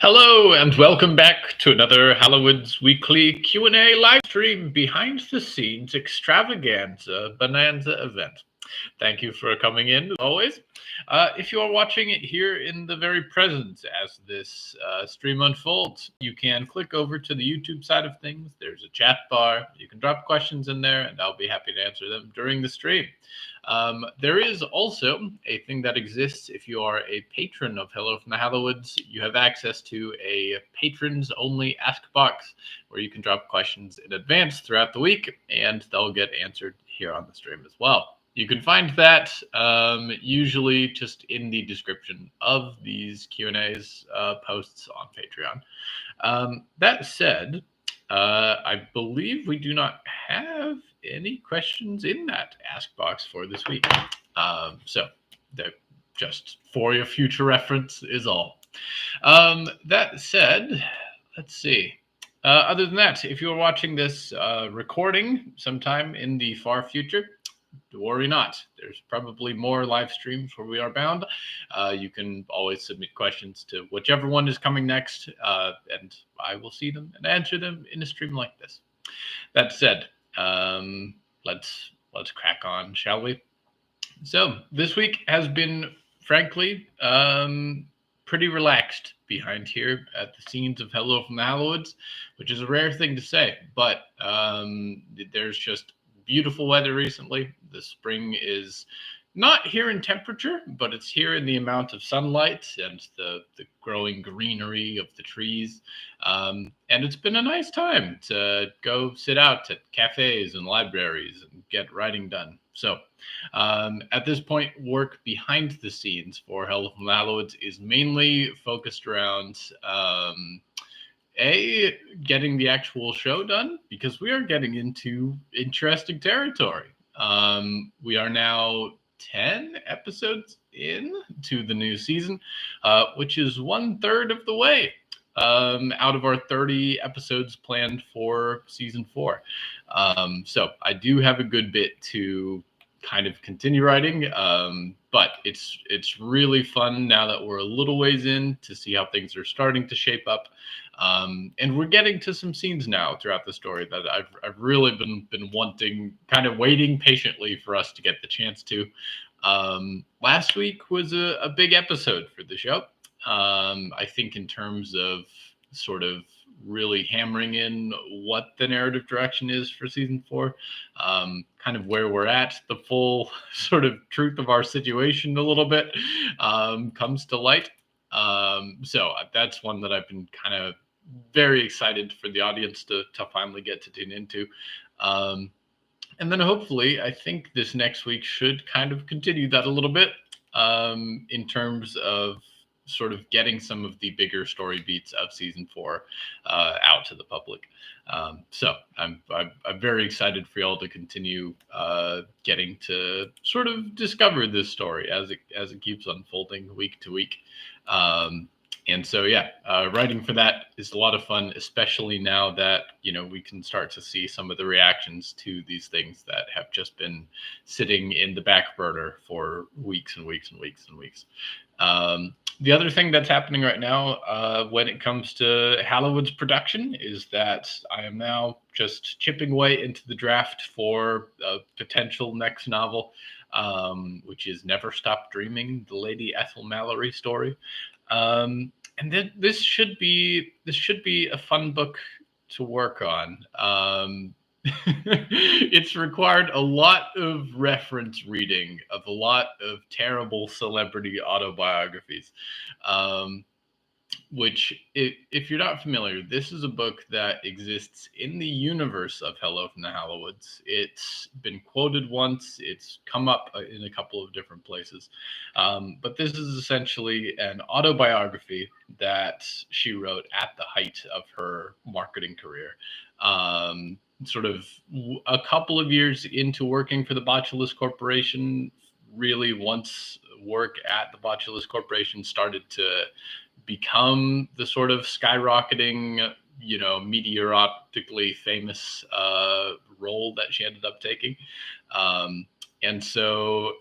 Hello and welcome back to another Hallowoods weekly Q&A live stream behind the scenes extravaganza bonanza event. Thank you for coming in, as always. If you are watching it here in the very present as this stream unfolds, you can click over to the YouTube side of things. There's a chat bar. You can drop questions in there, and I'll be happy to answer them during the stream. There is also a thing that exists if you are a patron of Hello from the Hallowoods. You have access to a patrons-only ask box where you can drop questions in advance throughout the week, and they'll get answered here on the stream as well. You can find that usually just in the description of these Q&As posts on Patreon. That said, I believe we do not have any questions in that ask box for this week. So that just for your future reference is all. That said, let's see. Other than that, if you're watching this recording sometime in the far future, worry not. There's probably more live streams where we are bound. You can always submit questions to whichever one is coming next, and I will see them and answer them in a stream like this. That said, let's crack on, shall we? So this week has been, frankly, pretty relaxed behind here at the scenes of Hello from the Hallowoods, which is a rare thing to say, but there's just beautiful weather recently. The spring is not here in temperature, but it's here in the amount of sunlight and the growing greenery of the trees. And it's been a nice time to go sit out at cafes and libraries and get writing done. So at this point, work behind the scenes for Hello from the Hallowoods is mainly focused around getting the actual show done, because we are getting into interesting territory. We are now 10 episodes in to the new season, which is 1/3 of the way out of our 30 episodes planned for season 4. So I do have a good bit to kind of continue writing, but it's really fun now that we're a little ways in to see how things are starting to shape up. And we're getting to some scenes now throughout the story that I've really been wanting, kind of waiting patiently for us to get the chance to. Last week was a big episode for the show. I think in terms of sort of really hammering in what the narrative direction is for season 4, kind of where we're at, the full sort of truth of our situation a little bit comes to light. So that's one that I've been kind of very excited for the audience to finally get to tune into. And then hopefully, I think this next week should kind of continue that a little bit in terms of sort of getting some of the bigger story beats of season 4 out to the public. So I'm very excited for y'all to continue getting to sort of discover this story as it keeps unfolding week to week. And so, yeah, writing for that is a lot of fun, especially now that, we can start to see some of the reactions to these things that have just been sitting in the back burner for weeks and weeks and weeks and weeks. The other thing that's happening right now when it comes to Hallowoods production is that I am now just chipping away into the draft for a potential next novel, which is Never Stop Dreaming, the Lady Ethel Mallory story. And then this should be a fun book to work on. It's required a lot of reference reading of a lot of terrible celebrity autobiographies, which, if you're not familiar, this is a book that exists in the universe of Hello from the Hallowoods. It's been quoted once. It's come up in a couple of different places. But this is essentially an autobiography that she wrote at the height of her marketing career. Sort of a couple of years into working for the Botulus Corporation, really once work at the Botulus Corporation started to become the sort of skyrocketing, meteorically famous role that she ended up taking. And so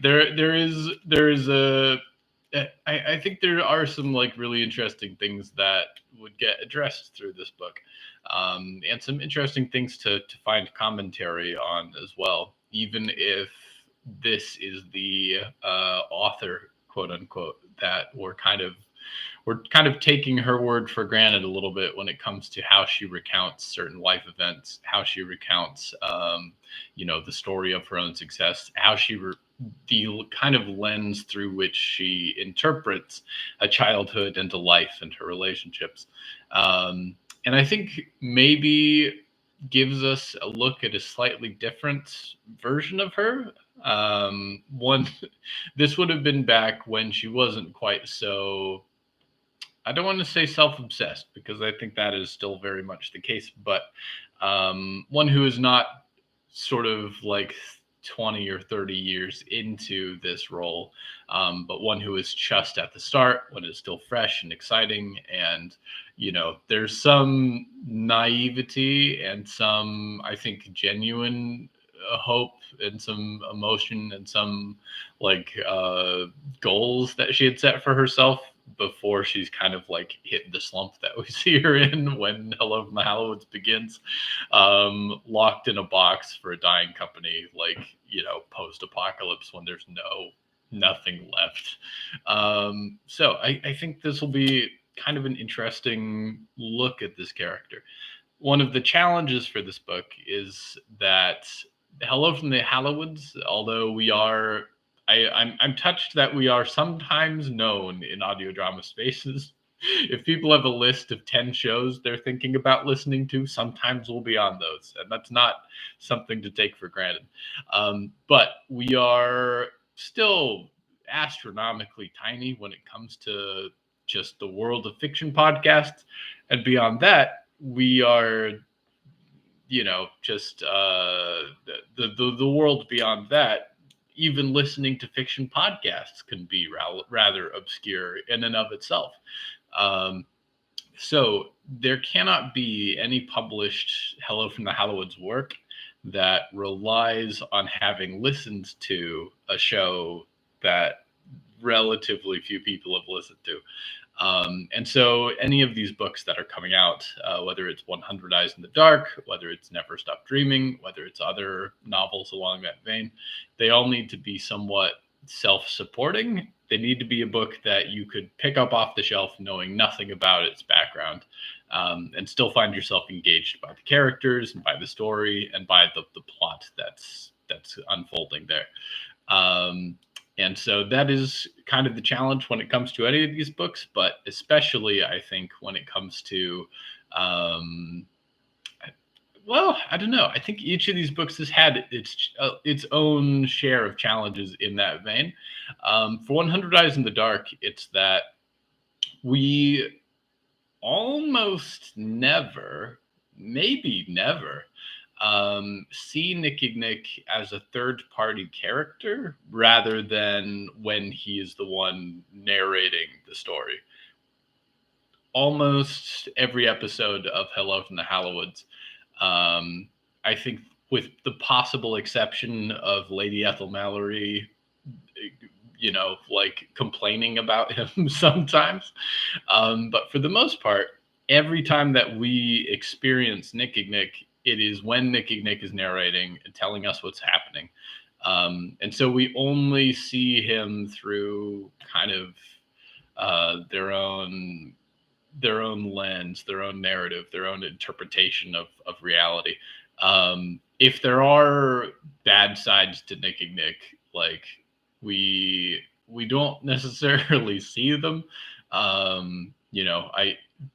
there is a I think there are some like really interesting things that would get addressed through this book, and some interesting things to find commentary on as well. Even if this is the author, quote unquote, that we're kind of taking her word for granted a little bit when it comes to how she recounts certain life events, how she recounts, the story of her own success, how the kind of lens through which she interprets a childhood and a life and her relationships. And I think maybe gives us a look at a slightly different version of her. One, this would have been back when she wasn't quite so, I don't want to say self-obsessed because I think that is still very much the case, but one who is not sort of like 20 or 30 years into this role, but one who is just at the start when it's still fresh and exciting. And, there's some naivety and some, I think, genuine hope and some emotion and some like goals that she had set for herself before she's kind of like hit the slump that we see her in when Hello from the Hallowoods begins, locked in a box for a dying company, like, post apocalypse when there's nothing left. So I think this will be kind of an interesting look at this character. One of the challenges for this book is that Hello from the Hallowoods, although I'm touched that we are sometimes known in audio drama spaces. If people have a list of 10 shows they're thinking about listening to, sometimes we'll be on those. And that's not something to take for granted. But we are still astronomically tiny when it comes to just the world of fiction podcasts. And beyond that, we are, just the world beyond that. Even listening to fiction podcasts can be rather obscure in and of itself. Um, so there cannot be any published Hello from the Hallowoods work that relies on having listened to a show that relatively few people have listened to. And so any of these books that are coming out, whether it's 100 Eyes in the Dark, whether it's Never Stop Dreaming, whether it's other novels along that vein, they all need to be somewhat self-supporting. They need to be a book that you could pick up off the shelf knowing nothing about its background, and still find yourself engaged by the characters and by the story and by the plot that's unfolding there. And so that is kind of the challenge when it comes to any of these books, but especially I think when it comes to, well, I don't know. I think each of these books has had its own share of challenges in that vein. For 100 Eyes in the Dark, it's that we almost never, maybe never, see Nicky Nick as a third party character rather than when he is the one narrating the story. Almost every episode of Hello from the Hallowoods, I think, with the possible exception of Lady Ethel Mallory, like complaining about him sometimes. But for the most part, every time that we experience Nicky Nick, it is when Nicky Nick is narrating and telling us what's happening. And so we only see him through kind of their own lens, their own narrative, their own interpretation of reality. If there are bad sides to Nicky Nick, like we don't necessarily see them.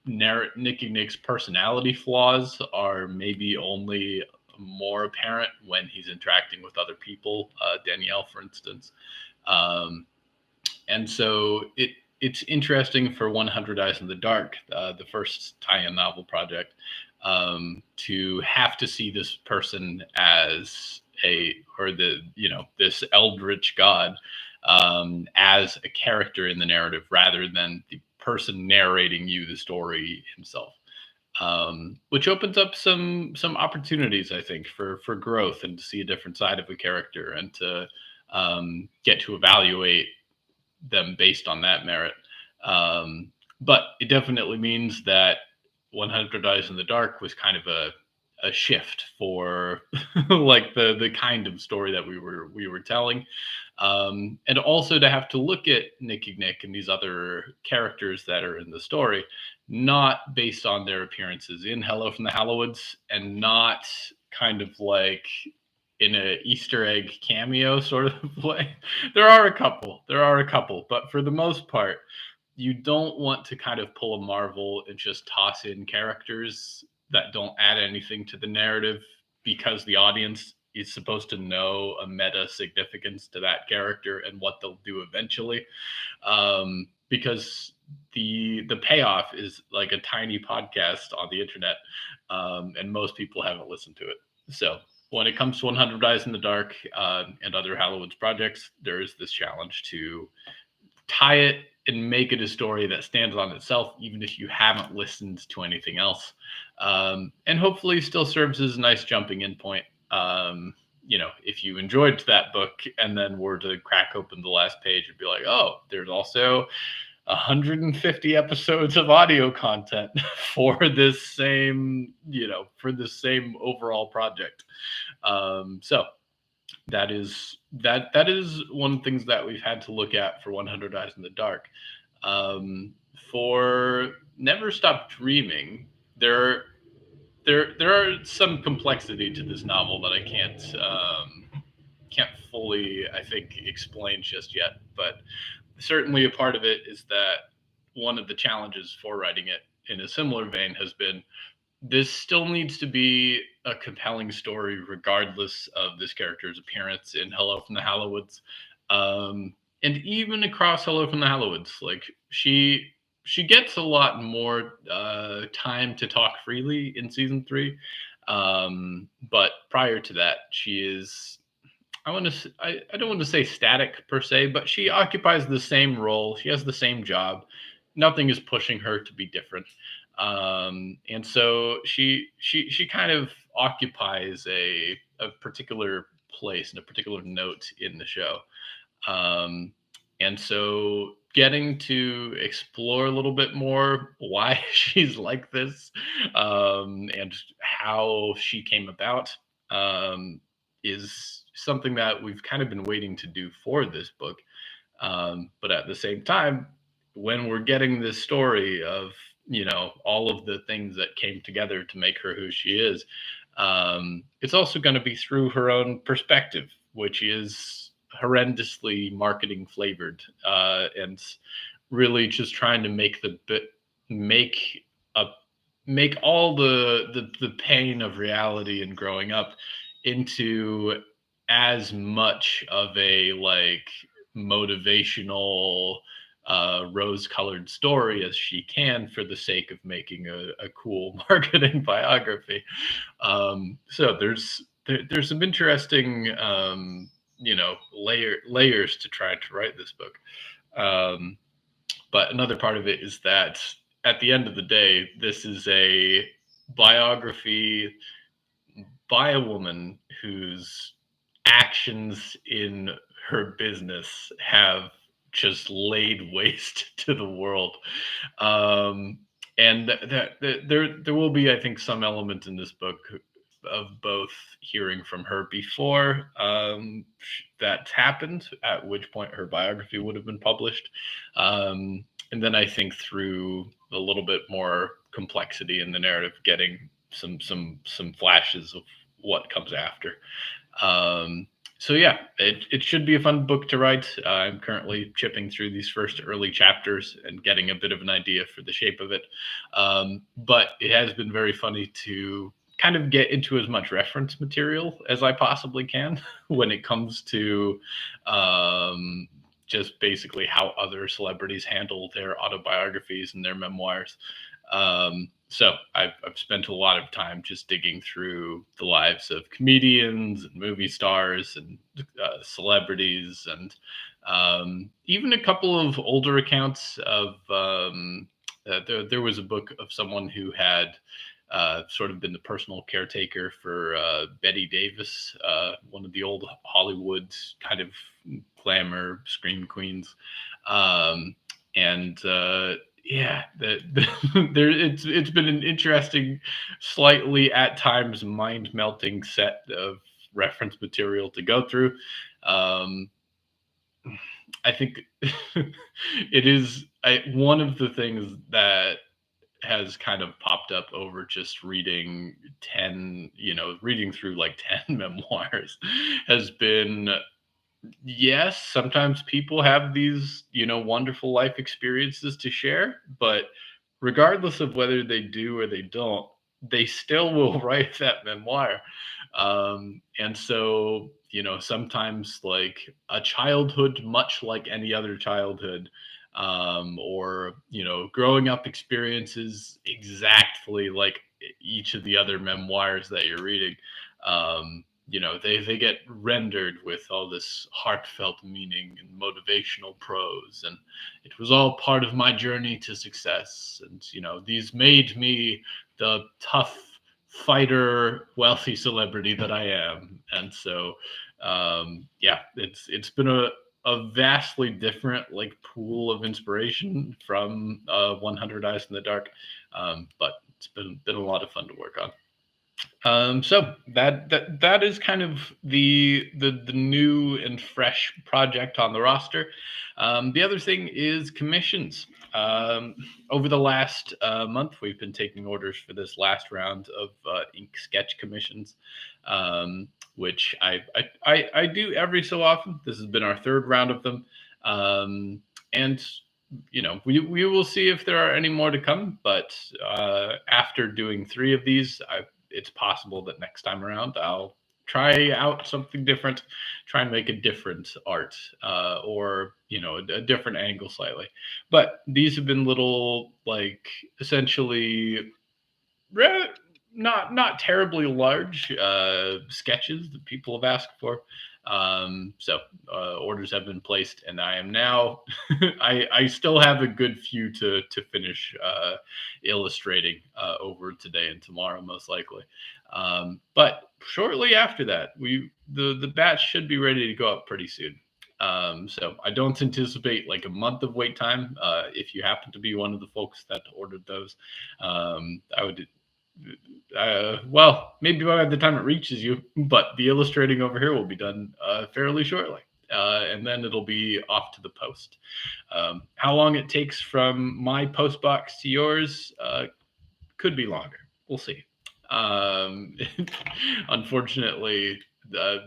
Nicky Nick's personality flaws are maybe only more apparent when he's interacting with other people, Danielle, for instance. And so it's interesting for 100 Eyes in the Dark, the first tie-in novel project, to have to see this person as this eldritch god, as a character in the narrative rather than the person narrating you the story himself, which opens up some opportunities, I think, for growth and to see a different side of a character and to get to evaluate them based on that merit. Um, but it definitely means that 100 Eyes in the Dark was kind of a shift for like the kind of story that we were telling, and also to have to look at Nicky Nick and these other characters that are in the story, not based on their appearances in Hello from the Hallowoods, and not kind of like in a Easter egg cameo sort of way. There are a couple, but for the most part, you don't want to kind of pull a Marvel and just toss in characters that don't add anything to the narrative because the audience is supposed to know a meta significance to that character and what they'll do eventually. Because the payoff is like a tiny podcast on the internet, and most people haven't listened to it. So when it comes to 100 Eyes in the Dark and other Hallowoods projects, there is this challenge to tie it and make it a story that stands on itself, even if you haven't listened to anything else. And hopefully still serves as a nice jumping in point. If you enjoyed that book and then were to crack open the last page and be like, oh, there's also 150 episodes of audio content for this same overall project. So that is one of the things that we've had to look at for 100 Eyes in the Dark. For Never Stop Dreaming, there are some complexity to this novel that I can't fully, I think, explain just yet. But certainly a part of it is that one of the challenges for writing it in a similar vein has been this still needs to be a compelling story, regardless of this character's appearance in Hello from the Hallowoods, and even across Hello from the Hallowoods. Like she gets a lot more time to talk freely in season 3, but prior to that, she is. I don't want to say static per se, but she occupies the same role. She has the same job. Nothing is pushing her to be different, and so she kind of occupies a particular place and a particular note in the show. um, and so getting to explore a little bit more why she's like this, and how she came about, is something that we've kind of been waiting to do for this book. But at the same time, when we're getting this story of all of the things that came together to make her who she is, it's also going to be through her own perspective, which is horrendously marketing flavored, and really just trying to make a make all the pain of reality and growing up into as much of a like motivational rose-colored story as she can for the sake of making a cool marketing biography. So there's some interesting layers to try to write this book. But another part of it is that at the end of the day, this is a biography by a woman whose actions in her business have just laid waste to the world. Um, and there will be, I think, some element in this book of both hearing from her before that happened, at which point her biography would have been published, and then I think through a little bit more complexity in the narrative, getting some flashes of what comes after. So yeah, it should be a fun book to write. I'm currently chipping through these first early chapters and getting a bit of an idea for the shape of it. But it has been very funny to kind of get into as much reference material as I possibly can when it comes to just basically how other celebrities handle their autobiographies and their memoirs. So I've spent a lot of time just digging through the lives of comedians and movie stars and celebrities, and even a couple of older accounts of there was a book of someone who had sort of been the personal caretaker for Betty Davis, one of the old Hollywood kind of glamour scream queens. Um, and yeah, there it's been an interesting, slightly at times mind melting set of reference material to go through. Um, I think it is one of the things that has kind of popped up over just reading 10, reading through like 10 memoirs has been, yes, sometimes people have these, wonderful life experiences to share, but regardless of whether they do or they don't, they still will write that memoir. And so, sometimes like a childhood, much like any other childhood, or, growing up experiences exactly like each of the other memoirs that you're reading. They get rendered with all this heartfelt meaning and motivational prose, and it was all part of my journey to success, and these made me the tough fighter wealthy celebrity that I am. And so yeah, it's been a vastly different like pool of inspiration from 100 Eyes in the Dark, but it's been a lot of fun to work on. So that is kind of the new and fresh project on the roster. The other thing is commissions. Over the last month, we've been taking orders for this last round of ink sketch commissions, which I do every so often. This has been our third round of them, and we will see if there are any more to come. But after doing three of these, it's possible that next time around I'll try out something different, try and make a different art, or a different angle slightly. But these have been little, like, essentially not terribly large sketches that people have asked for. So orders have been placed, and I am now I still have a good few to finish illustrating over today and tomorrow, most likely. But shortly after that, the batch should be ready to go up pretty soon. So I don't anticipate like a month of wait time. If you happen to be one of the folks that ordered those, I would, well, maybe by the time it reaches you, but the illustrating over here will be done fairly shortly. And then it'll be off to the post. How long it takes from my post box to yours could be longer. We'll see. Unfortunately,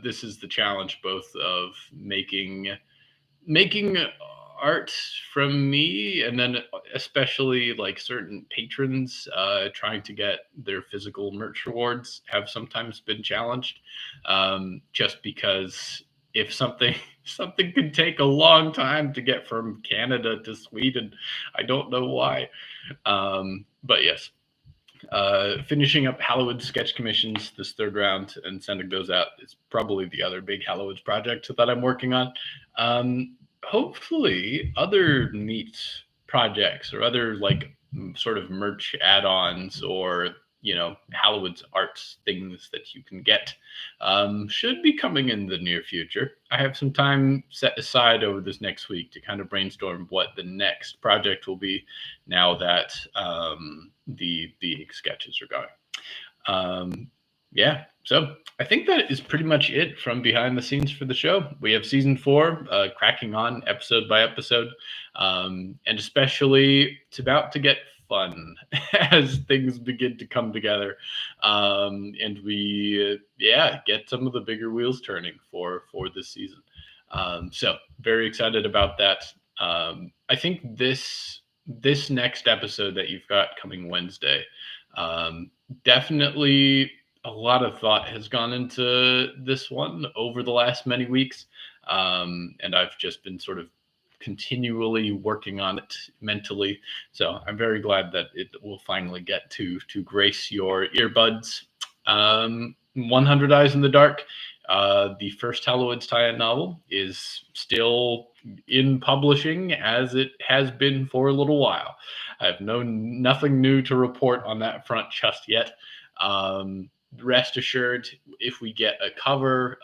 this is the challenge both of making art from me, and then especially like certain patrons trying to get their physical merch rewards have sometimes been challenged, just because if something could take a long time to get from Canada to Sweden, I don't know why. But yes, finishing up Hallowoods sketch commissions this third round and sending those out is probably the other big Hallowoods project that I'm working on. Hopefully, other neat projects or other like sort of merch add-ons, or Hallowoods arts things that you can get should be coming in the near future. I have some time set aside over this next week to kind of brainstorm what the next project will be now that the sketches are going. Yeah, so I think that is pretty much it from behind the scenes for the show. We have season 4 cracking on episode by episode, and especially it's about to get fun as things begin to come together, and we get some of the bigger wheels turning for this season. So very excited about that. I think this next episode that you've got coming Wednesday, definitely a lot of thought has gone into this one over the last many weeks, and I've just been sort of continually working on it mentally. So I'm very glad that it will finally get to grace your earbuds. 100 Eyes in the Dark. The first Hallowoods tie-in novel is still in publishing, as it has been for a little while. I have nothing new to report on that front just yet. Rest assured, if we get a cover,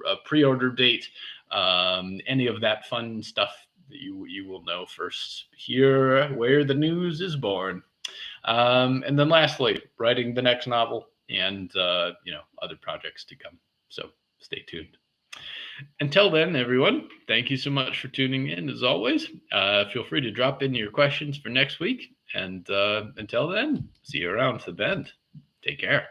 a pre-order date, any of that fun stuff, you will know first here where the news is born. And then lastly, writing the next novel and other projects to come. So stay tuned. Until then, everyone, thank you so much for tuning in. As always, feel free to drop in your questions for next week. And until then, see you around the bend. Take care.